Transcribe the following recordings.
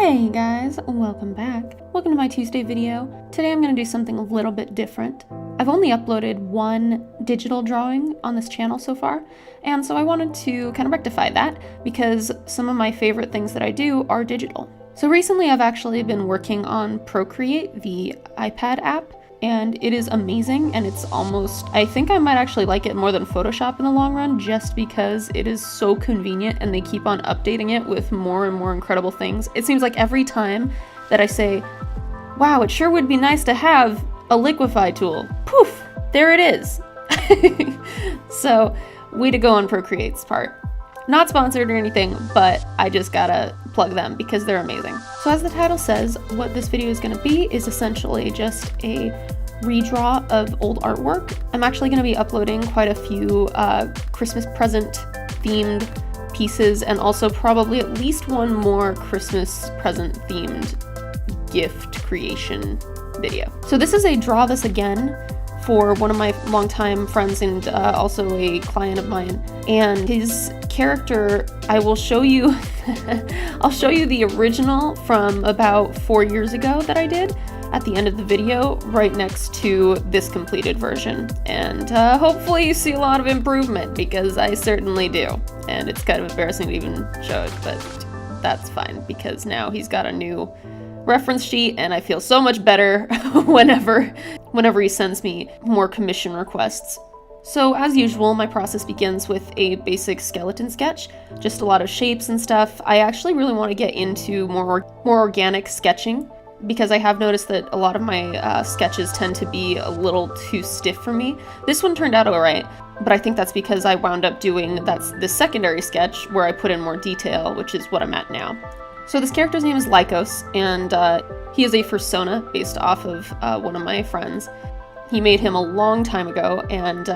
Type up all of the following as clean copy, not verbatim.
Hey guys, welcome back. Welcome to my Tuesday video. Today I'm going to do something a little bit different. I've only uploaded one digital drawing on this channel so far, and so I wanted to kind of rectify that because some of my favorite things that I do are digital. So recently I've actually been working on Procreate, the iPad app, and it is amazing, and it's almost, I think I might actually like it more than Photoshop in the long run just because it is so convenient and they keep on updating it with more and more incredible things. It seems like every time that I say, wow, it sure would be nice to have a liquify tool, poof, there it is. So, way to go on Procreate's part. Not sponsored or anything, but I just gotta plug them because they're amazing. So as the title says, what this video is gonna be is essentially just a redraw of old artwork. I'm actually gonna be uploading quite a few Christmas present themed pieces and also probably at least one more Christmas present themed gift creation video. So this is a draw this again for one of my longtime friends and also a client of mine. And his character, I will show you, I'll show you the original from about 4 years ago that I did at the end of the video, right next to this completed version. And hopefully you see a lot of improvement because I certainly do. And it's kind of embarrassing to even show it, but that's fine because now he's got a new reference sheet and I feel so much better whenever he sends me more commission requests. So as usual, my process begins with a basic skeleton sketch, just a lot of shapes and stuff. I actually really want to get into more organic sketching because I have noticed that a lot of my sketches tend to be a little too stiff for me. This one turned out alright, but I think that's because I wound up doing the secondary sketch where I put in more detail, which is what I'm at now. So this character's name is Lycos, and he is a fursona based off of one of my friends. He made him a long time ago, and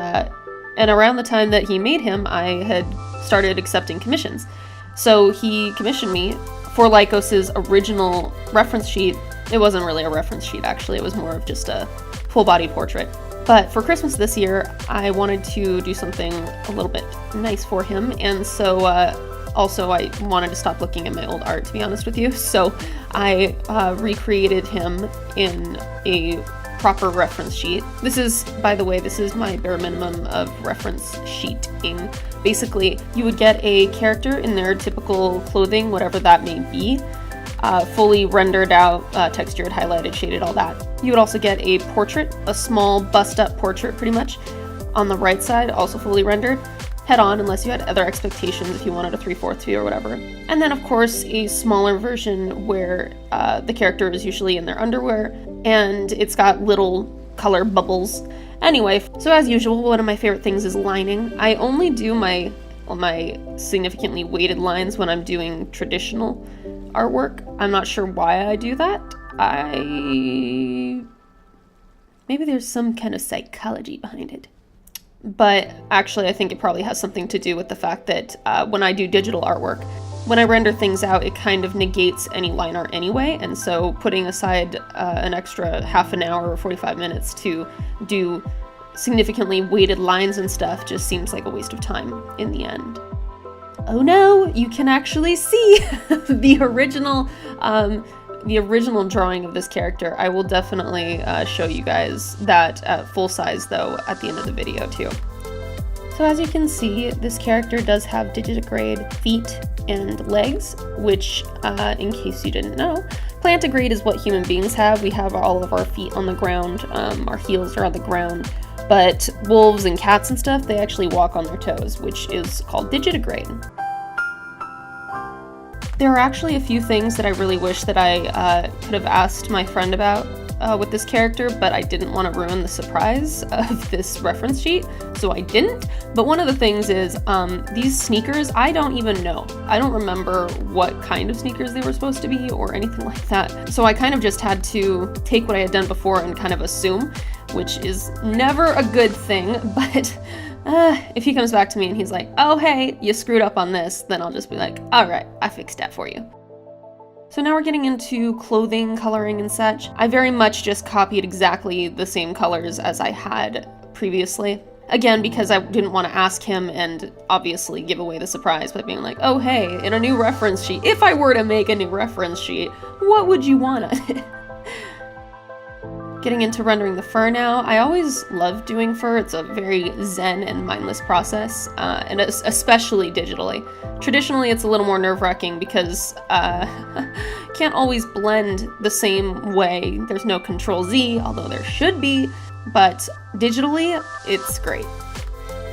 around the time that he made him, I had started accepting commissions. So he commissioned me for Lycos's original reference sheet. It wasn't really a reference sheet, actually. It was more of just a full-body portrait. But for Christmas this year, I wanted to do something a little bit nice for him, and so also, I wanted to stop looking at my old art, to be honest with you, so I recreated him in a proper reference sheet. This is, by the way, this is my bare minimum of reference sheeting. Basically, you would get a character in their typical clothing, whatever that may be, fully rendered out, textured, highlighted, shaded, all that. You would also get a portrait, a small bust-up portrait, pretty much, on the right side, also fully rendered. Head on unless you had other expectations if you wanted a 3/4 view or whatever. And then of course a smaller version where the character is usually in their underwear and it's got little color bubbles. Anyway, so as usual, one of my favorite things is lining. I only do my significantly weighted lines when I'm doing traditional artwork. I'm not sure why I do that. Maybe there's some kind of psychology behind it. But actually, I think it probably has something to do with the fact that when I do digital artwork, when I render things out, it kind of negates any line art anyway, and so putting aside an extra half an hour or 45 minutes to do significantly weighted lines and stuff just seems like a waste of time in the end. Oh no, you can actually see the original drawing of this character. I will definitely show you guys that at full size though at the end of the video too. So as you can see, this character does have digitigrade feet and legs, which in case you didn't know, plantigrade is what human beings have. We have all of our feet on the ground, our heels are on the ground, but wolves and cats and stuff, they actually walk on their toes, which is called digitigrade. There are actually a few things that I really wish that I could have asked my friend about with this character, but I didn't want to ruin the surprise of this reference sheet, so I didn't. But one of the things is these sneakers, I don't even know. I don't remember what kind of sneakers they were supposed to be or anything like that. So I kind of just had to take what I had done before and kind of assume, which is never a good thing, but if he comes back to me and he's like, oh hey, you screwed up on this, then I'll just be like, alright, I fixed that for you. So now we're getting into clothing, coloring and such. I very much just copied exactly the same colors as I had previously. Again, because I didn't want to ask him and obviously give away the surprise by being like, oh hey, in a new reference sheet, if I were to make a new reference sheet, what would you want on it? Getting into rendering the fur now. I always loved doing fur. It's a very zen and mindless process, and especially digitally. Traditionally, it's a little more nerve-wracking because can't always blend the same way. There's no Control-Z, although there should be, but digitally, it's great.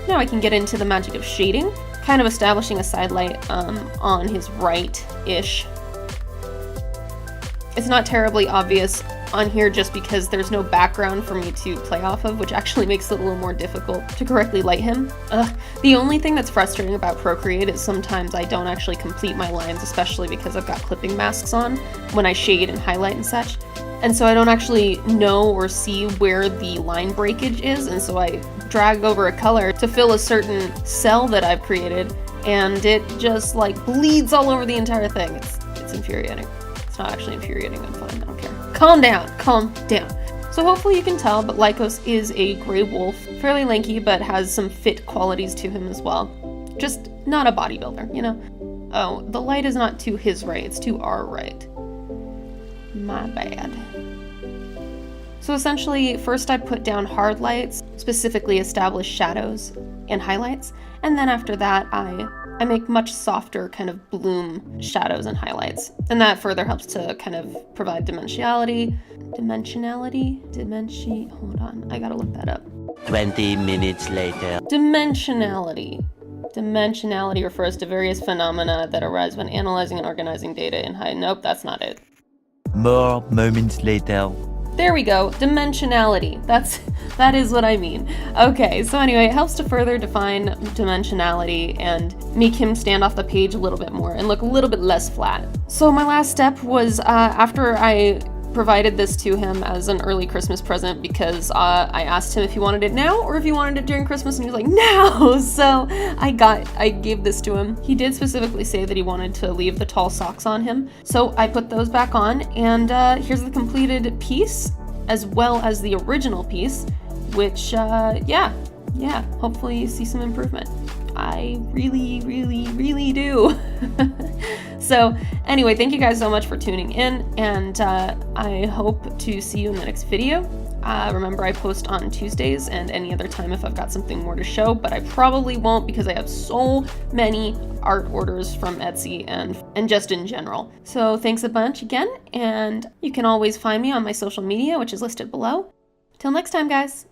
Now I can get into the magic of shading, kind of establishing a side light on his right-ish. It's not terribly obvious on here just because there's no background for me to play off of, which actually makes it a little more difficult to correctly light him. The only thing that's frustrating about Procreate is sometimes I don't actually complete my lines, especially because I've got clipping masks on when I shade and highlight and such. And so I don't actually know or see where the line breakage is, and so I drag over a color to fill a certain cell that I've created, and it just like bleeds all over the entire thing. It's infuriating. It's not actually infuriating, I'm fine, I don't care. Calm down, calm down. So hopefully you can tell, but Lycos is a gray wolf, fairly lanky, but has some fit qualities to him as well. Just not a bodybuilder, you know? Oh, the light is not to his right, it's to our right. My bad. So essentially, first I put down hard lights, specifically establish shadows and highlights, and then after that I make much softer kind of bloom shadows and highlights. And that further helps to kind of provide dimensionality. Hold on, I gotta look that up. 20 minutes later. Dimensionality. Dimensionality refers to various phenomena that arise when analyzing and organizing data in high. Nope, that's not it. More moments later. There we go, dimensionality. That is what I mean. Okay, so anyway, it helps to further define dimensionality and make him stand off the page a little bit more and look a little bit less flat. So my last step was after I provided this to him as an early Christmas present because I asked him if he wanted it now or if he wanted it during Christmas, and he was like, now! So I gave this to him. He did specifically say that he wanted to leave the tall socks on him, so I put those back on, and here's the completed piece, as well as the original piece, which, yeah, hopefully you see some improvement. I really, really, really do. So anyway, thank you guys so much for tuning in, and I hope to see you in the next video. Remember, I post on Tuesdays and any other time if I've got something more to show, but I probably won't because I have so many art orders from Etsy and just in general. So thanks a bunch again, and you can always find me on my social media, which is listed below. Till next time, guys.